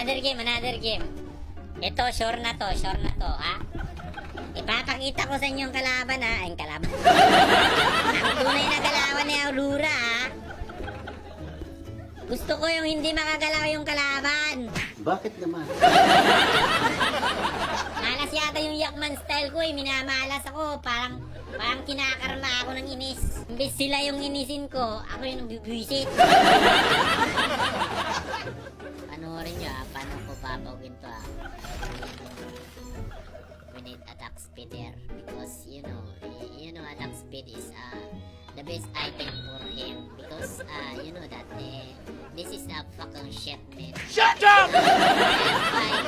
Another game. Ito, sure na to, ha? Ipapakita ko sa inyo ang kalaban, ha? Ang kalaban. Ang tunay na kalaban ni Aurora, ha? Gusto ko yung hindi makagalaw yung kalaban. Bakit naman? Malas yata yung Yakman style ko, eh. Minamalas ako. Parang kinakarma ako ng inis. Imbes sila yung inisin ko, ako yung nabibwisit. Panoorin nyo, ha? Paano ko papawagin to, ha? We need attack speed there. Because, you know, attack speed is, the best item for him. Because, you know that, this is a fucking shit, man. Shut up! Man.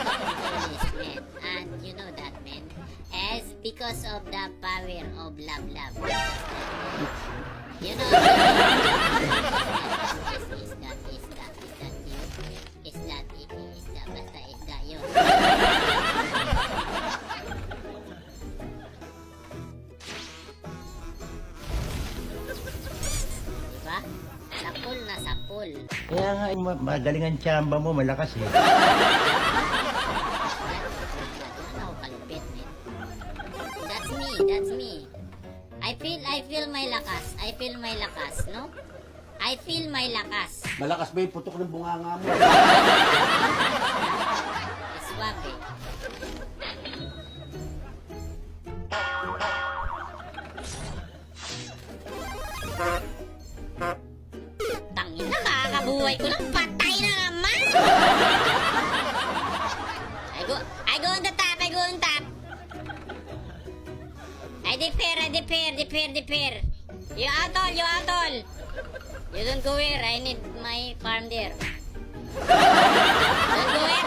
And you know that, man. As because of the power of love. You know. Is that you? Is that basta is that you? Diba? Sapul na sapul. Kaya nga, magaling ang tsamba mo, malakas eh. That's me. I feel my lakas, no? I feel my lakas. Malakas ba yung putok ng bunganga mo? Swag eh. Tangin na, kakabuhay ko lang. Patay na naman! I go on the top. I defer. You out all. You don't go here. I need my farm there.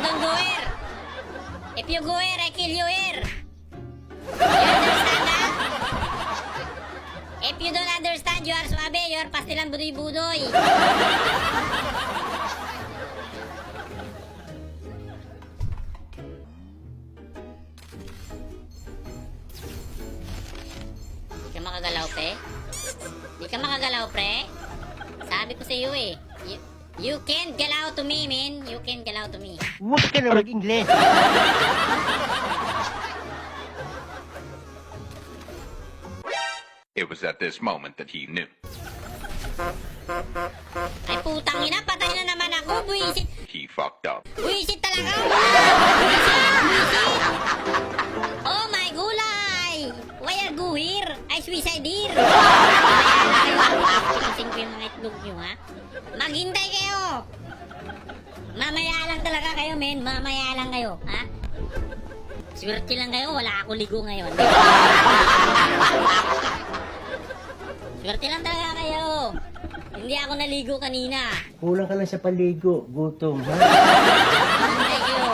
Don't go here. If you go here, I kill you here. You understand that? If you don't understand, you are suabe. You are pastilan budoy-budoy. Di ka makagalaw, pre. Sabi ko sa iyo eh. You can't galaw to me, man. You can't galaw to me. Huwag ka na mag-Ingles. It was at this moment that he knew. Ay putang ina, patay na naman ako. Buisit. He fucked up. Buisit talaga. Buisit. Oh my gulay. Why are go here? Ay suicide here. Pinising ko yung mga itlog nyo, ha? Maghintay kayo. Mamaya lang talaga kayo, men. Mamaya lang kayo, ha? Swerte lang kayo, wala ako ligo ngayon. Swerte lang talaga kayo. Hindi ako naligo kanina. Kulang ka lang sa paligo, gutom, ha? Maghintay kayo.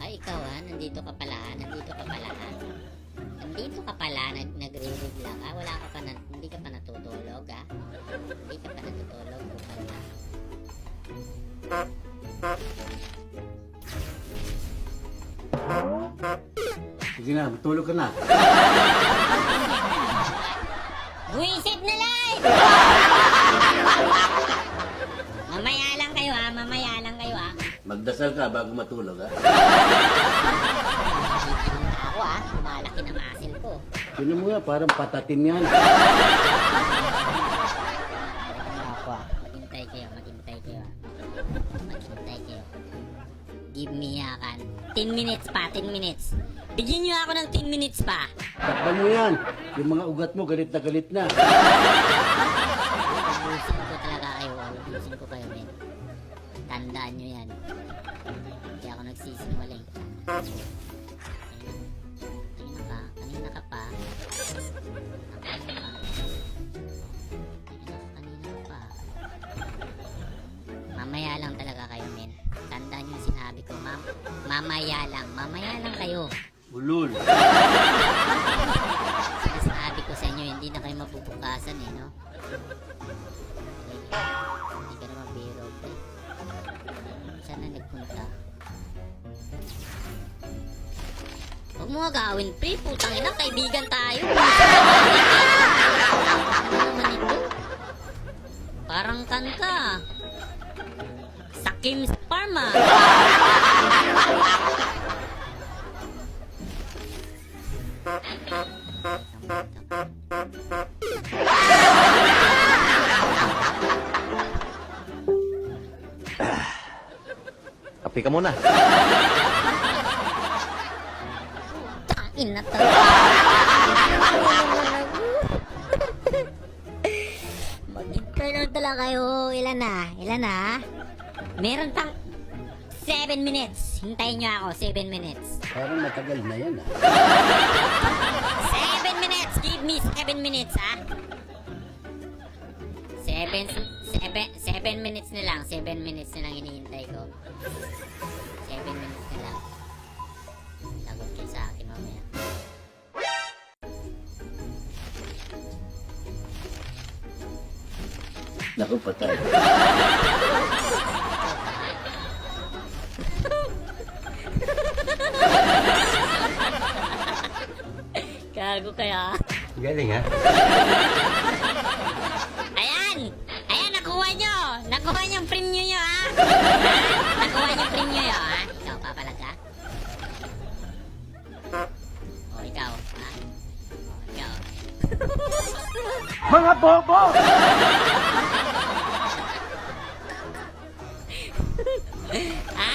Ay, ikaw, ha? Nandito ka pala, ha? Nagre-regla ka. Hindi ka pa natutulog, ha? Hindi ka pa natutulog. Sige na, matulog ka na. Buisit na live! Mamaya lang kayo, ha? Magdasal ka bago matulog, ha? Ako, ha? Malaki na masil ko. Yun mo nga, parang patatin yan. Ako, maghintay kayo. Give me yakan. 10 minutes pa. Bigyan nyo ako ng 10 minutes pa. Takpan mo yan. Yung mga ugat mo, galit na. Ubusin ko talaga kayo. Ubusin ko kayo, men. Tandaan nyo yan. Hindi ako nagsisinwaling. Kanina ka pa. Mamaya lang talaga kayo, men. Tandaan nyo yung sinabi ko, mamaya lang kayo. Ulul. Sinasabi ko sa inyo, hindi na kayo mapupukasan eh, no? Hindi ka naman biro, pre. Saan na nagpunta? Huwag mo agawin, pre. Putang ina, kaibigan tayo. Ano naman ito? Parang kanta. Kim's Pharma. Kapi ka muna. Tain na to. Mag-intro lang talaga kayo. Ilan na? Ilan na? Meron pang 7 minutes. Hintayin nyo ako, 7 minutes. Parang matagal na yan, 7 minutes! Give me 7 minutes, ha? 7 minutes na lang. 7 minutes na lang hinihintay ko. 7 minutes na lang. Lagot kayo sa akin mamaya. Naku, patay. Gago kaya. Galing ha? Ayan! Ayan, nakuha nyo! Nakuha nyo yung premium nyo, ha? Nakuha nyo yung premium nyo, ha? Ikaw, papalag ka? O, ikaw, ha? O, ikaw. Mga bobo! Ha?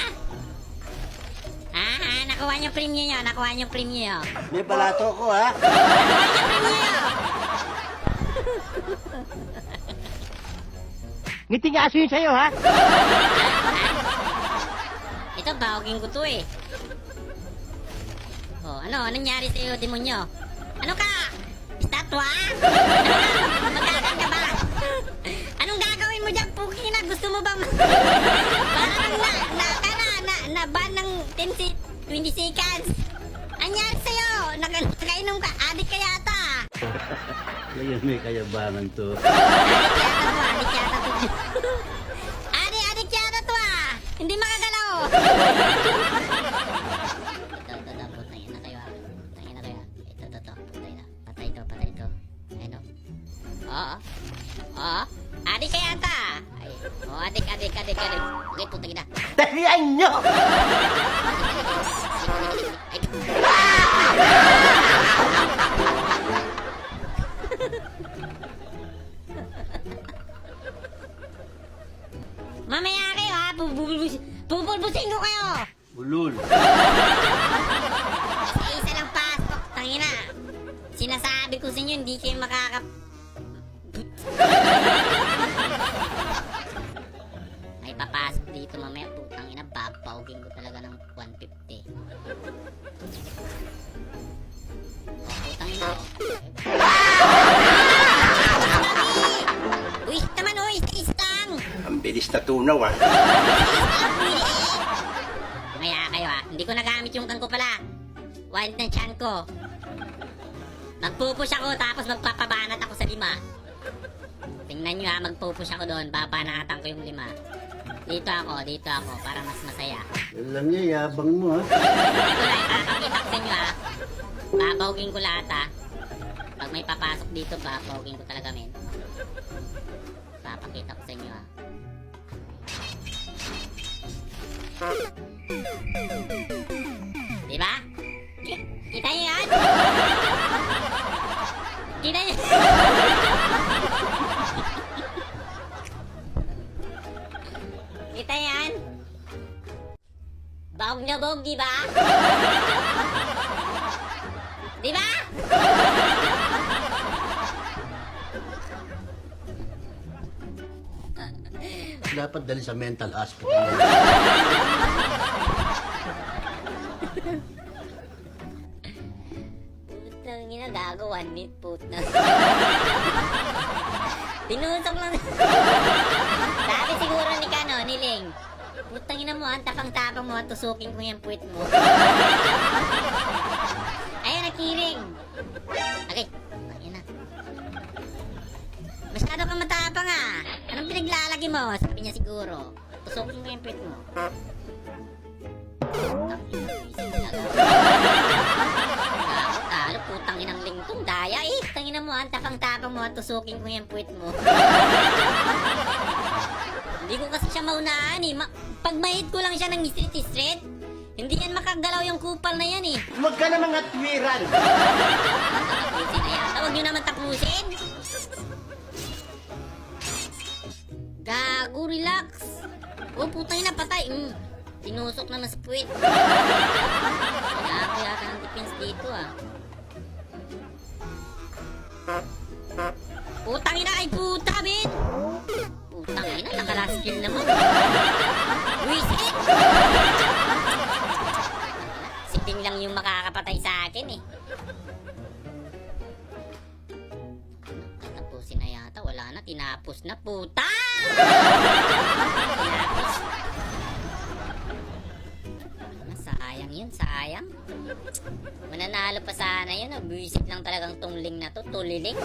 Ha? Nakuha nyo yung premium nyo, nakuha nyo yung premium nyo. May balato ko, ha? Nakuha nyo yung premium nyo! Ngiti nga aso yun sa'yo ha? Ito, bahogin ko to eh. Oh, ano nangyari sa'yo, demonyo? Ano ka? Estatwa? Magkakan ka ba? Anong gagawin mo dyan, Puki na? Gusto mo bang... Parang na-ban ng 20 seconds. Anyari sa'yo? Nakainom ka? Adik ka yata. Ngayon may kayabangan to. Adik yata to. Adik yata to ah. Hindi makagalaw. Ito, putangin na kayo ah. Putangin na kayo ah. Ito, putay na. Patay to. Ayun o. Oo. Adik ka yata. Ay, oh, adik. Okay, putangin na. Dalian nyo! Ay, mamaya kayo ha, pupulbusin ko kayo. Ulul. Isa lang pasok, tangina. Sinasabi ko sa inyo, hindi kayo May papasok dito mamaya, putang ina, papaugin ko talaga ng 150. Oh, putang ina. Uy, naman, istang! Ang bilis na tunaw ah. Maya kayo ha. Hindi ko nagamit yung kang ko pala. Wild ng chan ko. Magpupush ako tapos magpapabanat ako sa 5. Tingnan nyo ha, magpupush ako doon. Babanatan ko yung 5. Dito ako para mas masaya. Alam niya, yabang mo, ha? Ito na, ipapakita ko sa inyo ha. Babawgin ko lahat ha. Pag may papasok dito, babawgin ko talaga men. Papakita ko sa inyo ha. Diba? Kita nyo yan? Kita nyo? Kita yan? Bawg na bawg, diba? Diba? Dapat dali sa mental hospital. Putang ina, gago 1 minute, putang. Tinusok lang. Sabi siguro ni Kano, ni Ling. Putang ina mo, ang tapang-tapang mo, tusukin ko yung puwit mo. Ayun, nakiring. Okay, putang ina. Masyado kang matapang ah. Anong pinaglalagi mo? Sabi niya siguro. Tusukin ko yung puwit mo. Putang ina, isip na lang. Talo, putang inang lingtong daya eh. Tangina mo, ang tapang-tapang mo, tusukin ko yung puwit mo. Hindi ko kasi siya maunahan eh. Pagmahid ko lang siya ng street, hindi yan makagalaw yung kupal na yan eh. Huwag ka na mga twiran. Tapusin na yata. Huwag nyo naman tapusin. Gago, relax. Oh, putang ina, patay. Tinusok naman sa puwit. Kaya ako yata ng defense dito ah. Putang ina, ay puta, bin! Putang ina, naka-last kill naman. Wisit! Si Ping lang yung makakapatay sa akin eh. Tapusin na yata, wala na, tinapos na, puta! Tinapos. Sayang yun, sayang. Mananalo pa sana yun, buwisit lang talagang tungling na to, tuliling.